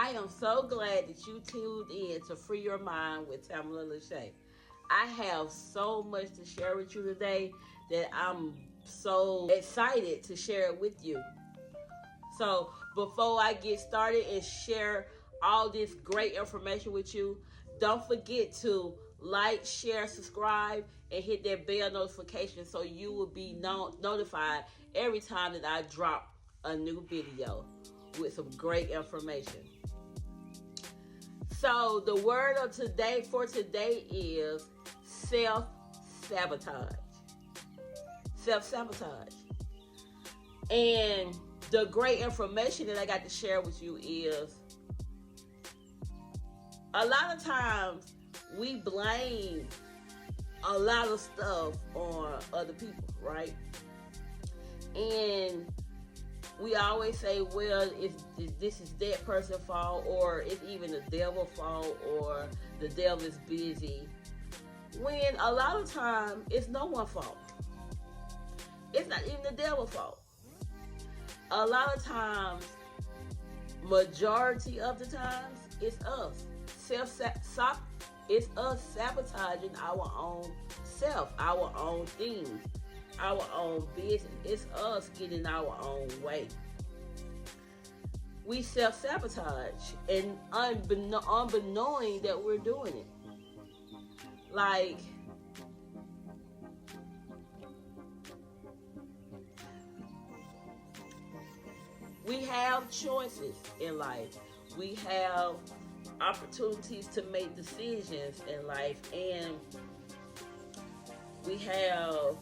I am so glad that you tuned in to Free Your Mind with Tamala Lachey. I have so much to share with you today that I'm so excited to share it with you. So before I get started and share all this great information with you, don't forget to like, share, subscribe, and hit that bell notification so you will be notified every time that I drop a new video with some great information. So the word of today is self-sabotage. Self-sabotage. And the great information that I got to share with you is a lot of times we blame a lot of stuff on other people, right? And we always say, well, if this is that person's fault, or it's even the devil's fault, or the devil is busy. When a lot of times it's no one's fault. It's not even the devil's fault. A lot of times, majority of the times, it's us. It's us sabotaging our own self, our own things, our own business. It's us getting our own way. We self-sabotage and unbeknowing that we're doing it. Like, we have choices in life. We have opportunities to make decisions in life, and we have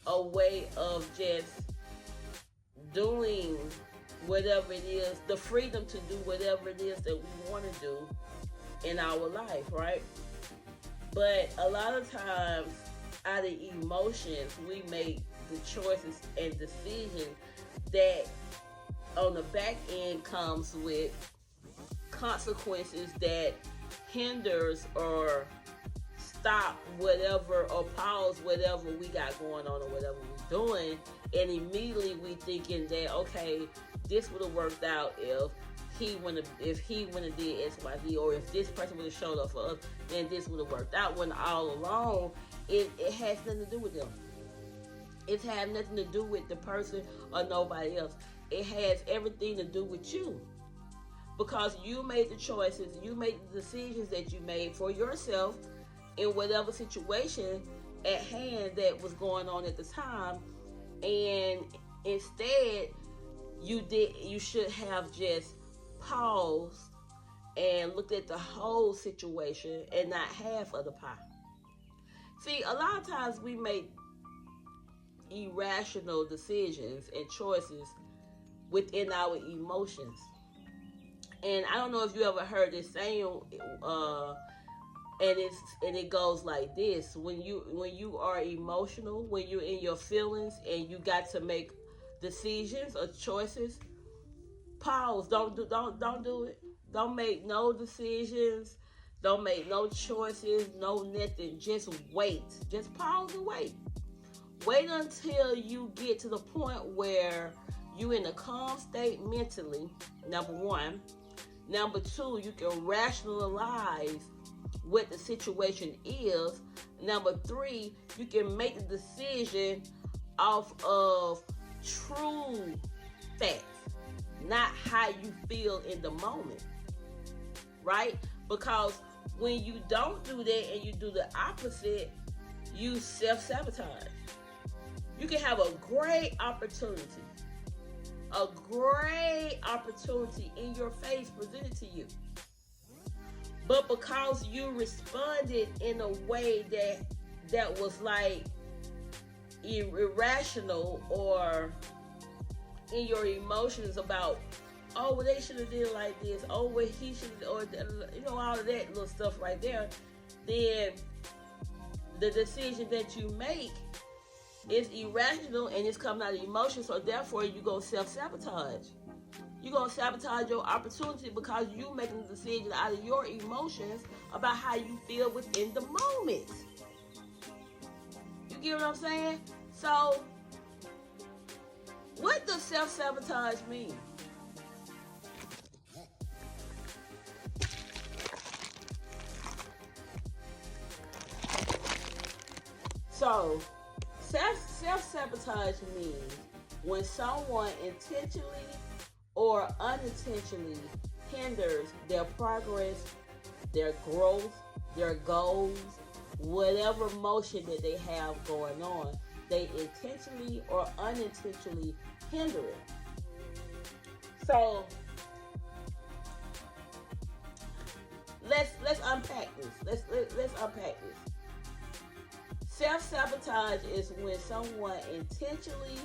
a way of just doing whatever it is, the freedom to do whatever it is that we want to do in our life, right? But a lot of times, out of emotions, we make the choices and decisions that on the back end comes with consequences that hinders or stop whatever or pause whatever we got going on or whatever we're doing, and immediately we thinking that, okay, this would have worked out if he wouldn't have did X, Y, Z, or if this person would have showed up for us, then this would have worked out. When all along, it has nothing to do with them. It has nothing to do with the person or nobody else. It has everything to do with you. Because you made the choices, you made the decisions that you made for yourself in whatever situation at hand that was going on at the time. And instead, you should have just paused and looked at the whole situation and not half of the pie. See, a lot of times we make irrational decisions and choices within our emotions. And I don't know if you ever heard this saying, and it goes like this: when you are emotional, when you're in your feelings, and you got to make decisions or choices, pause. Don't do it. Don't make no decisions. Don't make no choices. No nothing. Just wait. Just pause and wait. Wait until you get to the point where you in a calm state mentally. Number one. Number two, you can rationalize what the situation is. Number three, you can make the decision off of true facts, not how you feel in the moment, right? Because when you don't do that and you do the opposite, you self-sabotage. You can have a great opportunity in your face presented to you. But because you responded in a way that was like irrational, or in your emotions about, oh, well, they should have did it like this, oh, well, he should, or, all of that little stuff right there, then the decision that you make is irrational and it's coming out of emotion, so therefore you go self-sabotage. You're going to sabotage your opportunity because you making a decision out of your emotions about how you feel within the moment. You get what I'm saying? So, what does self-sabotage mean? So self-sabotage means when someone intentionally or unintentionally hinders their progress, their growth, their goals, whatever motion that they have going on, they intentionally or unintentionally hinder it. So let's unpack this. Let's unpack this. Self-sabotage is when someone intentionally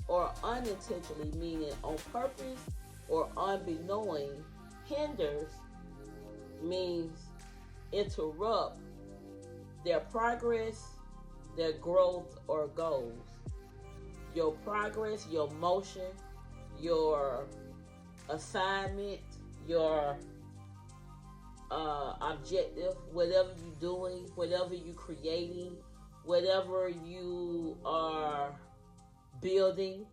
or unintentionally, meaning on purpose or unbeknowing, hinders, means interrupt their progress, their growth or goals. Your progress, your motion, your assignment, your objective, whatever you're doing, whatever you're creating, whatever you are building,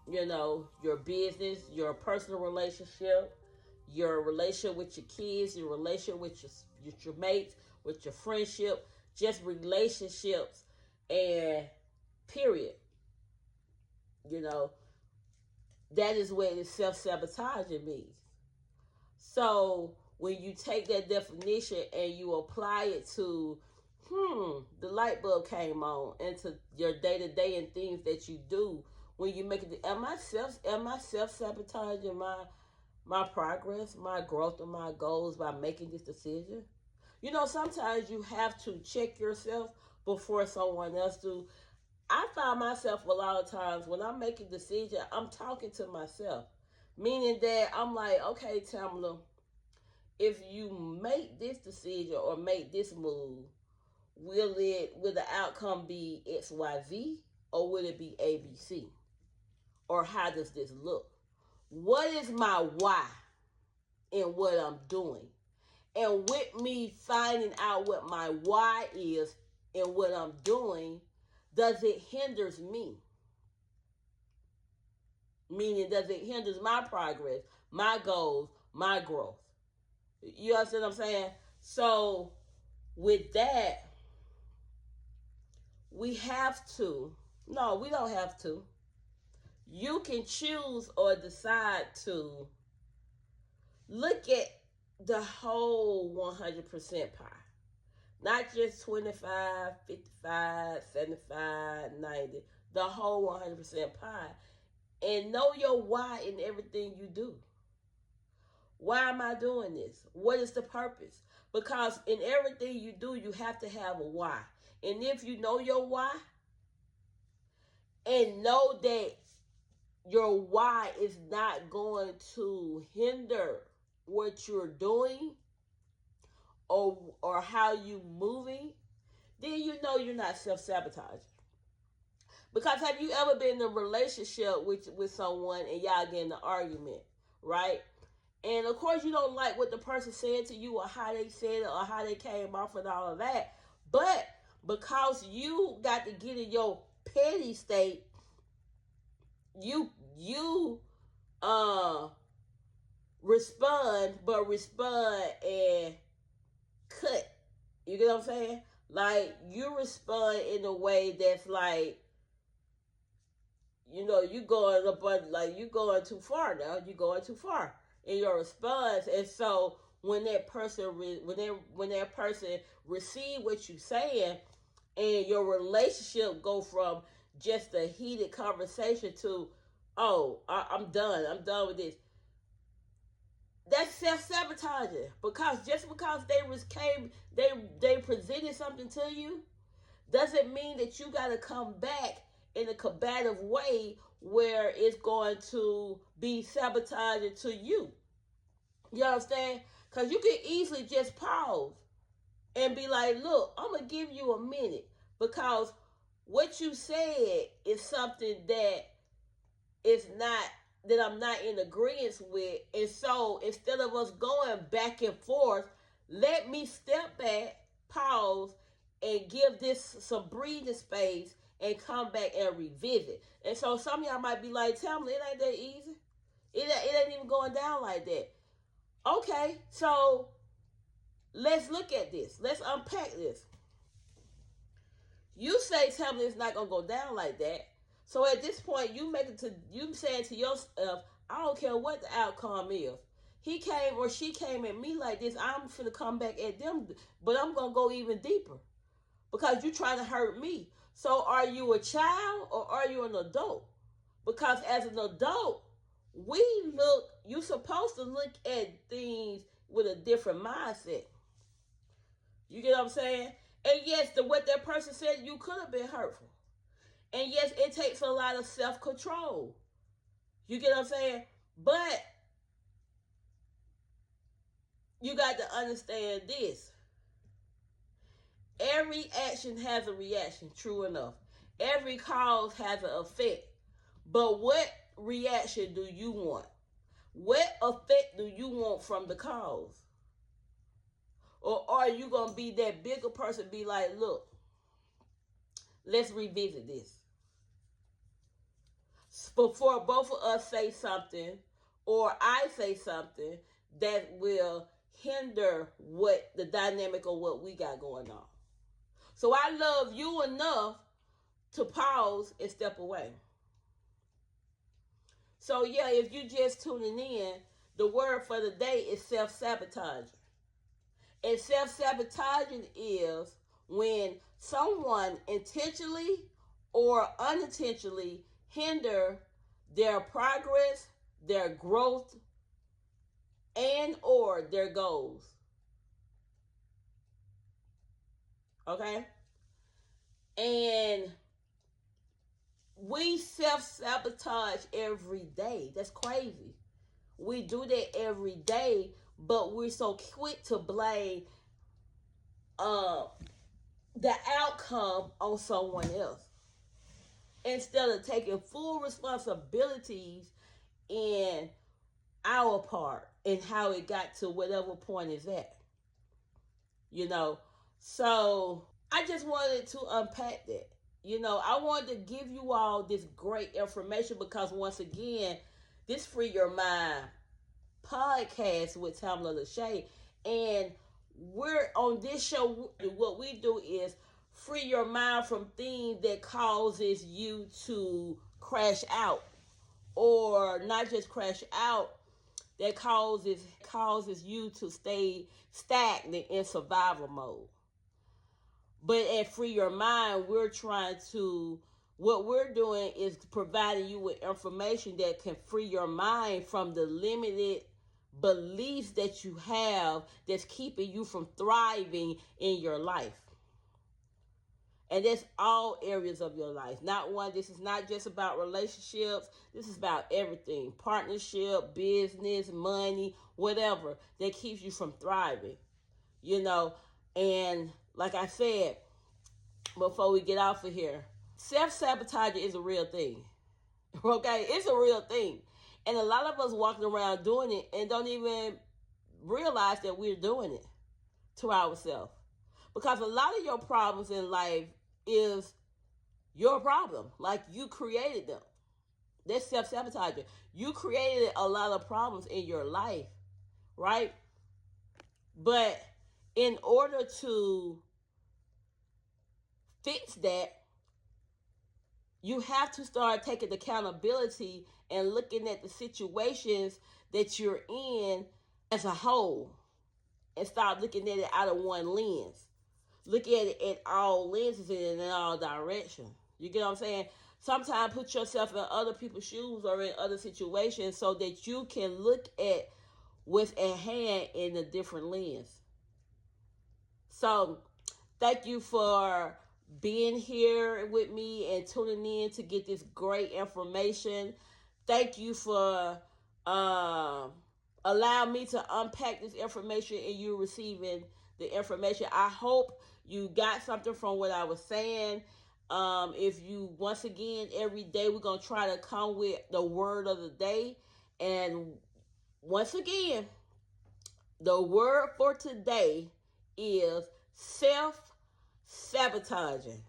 your business, your personal relationship, your relationship with your kids, your relationship with your mates, with your friendship, just relationships, and period. That is what self-sabotaging means. So when you take that definition and you apply it to, the light bulb came on, into your day-to-day and things that you do, when you make it, am I self-sabotaging my progress, my growth, and my goals by making this decision? Sometimes you have to check yourself before someone else do. I find myself a lot of times when I'm making a decision, I'm talking to myself, meaning that I'm like, okay, Tamala, if you make this decision or make this move, will the outcome be XYZ, or will it be ABC? Or how does this look? What is my why in what I'm doing? And with me finding out what my why is in what I'm doing, does it hinders me? Meaning, does it hinders my progress, my goals, my growth? You understand what I'm saying? So with that, we don't have to. You can choose or decide to look at the whole 100% pie. Not just 25, 55, 75, 90. The whole 100% pie. And know your why in everything you do. Why am I doing this? What is the purpose? Because in everything you do, you have to have a why. And if you know your why, and know that your why is not going to hinder what you're doing or how you moving, then you know you're not self-sabotaging. Because have you ever been in a relationship with someone and y'all get in an argument, right? And of course you don't like what the person said to you or how they said it or how they came off and all of that. But because you got to get in your petty state, you respond and cut. You get what I'm saying? Like, you respond in a way that's like, you going up, like, you going too far now. You going too far in your response. And so when that person when that person receive what you saying, and your relationship go from just a heated conversation to, oh, I'm done with this. That's self-sabotaging, because just because they presented something to you doesn't mean that you got to come back in a combative way where it's going to be sabotaging to you. You understand? Because you can easily just pause and be like, look, I'm going to give you a minute, because what you said is something that I'm not in agreement with. And so instead of us going back and forth, let me step back, pause, and give this some breathing space and come back and revisit. And so some of y'all might be like, tell me, it ain't that easy. It ain't even going down like that. Okay, so let's look at this. Let's unpack this. You say tell me it's not gonna go down like that. So at this point, you saying to yourself, I don't care what the outcome is. He came or she came at me like this. I'm finna come back at them, but I'm gonna go even deeper because you trying to hurt me. So are you a child or are you an adult? Because as an adult, you're supposed to look at things with a different mindset. You get what I'm saying? And yes, what that person said, you could have been hurtful. And yes, it takes a lot of self-control. You get what I'm saying? But you got to understand this. Every action has a reaction, true enough. Every cause has an effect. But what reaction do you want? What effect do you want from the cause? Or are you going to be that bigger person, be like, look, let's revisit this. Before both of us say something, or I say something that will hinder what the dynamic of what we got going on. So I love you enough to pause and step away. So yeah, if you just tuning in, the word for the day is self-sabotaging. And self-sabotaging is when someone intentionally or unintentionally hinder their progress, their growth, and or their goals. Okay? And we self-sabotage every day. That's crazy. We do that every day, but we're so quick to blame the outcome on someone else instead of taking full responsibilities in our part and how it got to whatever point is at. You know, so I just wanted to unpack that. I wanted to give you all this great information because once again, this Free Your Mind podcast with Tamla Lachey, and we're on this show. What we do is free your mind from things that causes you to crash out, or not just crash out, that causes you to stay stagnant in survival mode. But at Free Your Mind, what we're doing is providing you with information that can free your mind from the limited beliefs that you have that's keeping you from thriving in your life. And that's all areas of your life. This is not just about relationships. This is about everything. Partnership, business, money, whatever that keeps you from thriving. And like I said, before we get off of here, self-sabotage is a real thing. Okay? It's a real thing. And a lot of us walking around doing it and don't even realize that we're doing it to ourselves. Because a lot of your problems in life is your problem. Like you created them. That's self-sabotaging. You created a lot of problems in your life, right? But in order to fix that, you have to start taking accountability and looking at the situations that you're in as a whole and start looking at it out of one lens. Look at it at all lenses and in all directions. You get what I'm saying? Sometimes put yourself in other people's shoes or in other situations so that you can look at what's at hand in a different lens. So thank you for being here with me and tuning in to get this great information. Thank you for allowing me to unpack this information and you receiving the information. I hope you got something from what I was saying. If you, once again, every day we're going to try to come with the word of the day. And once again, the word for today is self-sabotaging,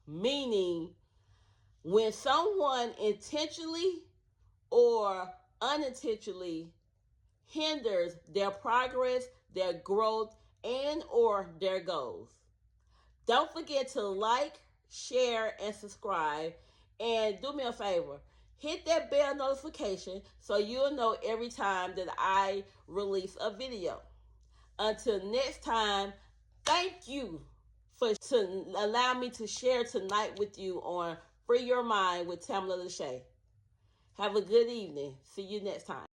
meaning when someone intentionally or unintentionally hinders their progress, their growth, and or their goals. Don't forget to like, share, and subscribe. And do me a favor, hit that bell notification so you'll know every time that I release a video. Until next time, thank you for to allow me to share tonight with you on Free Your Mind with Tamla Lachey. Have a good evening. See you next time.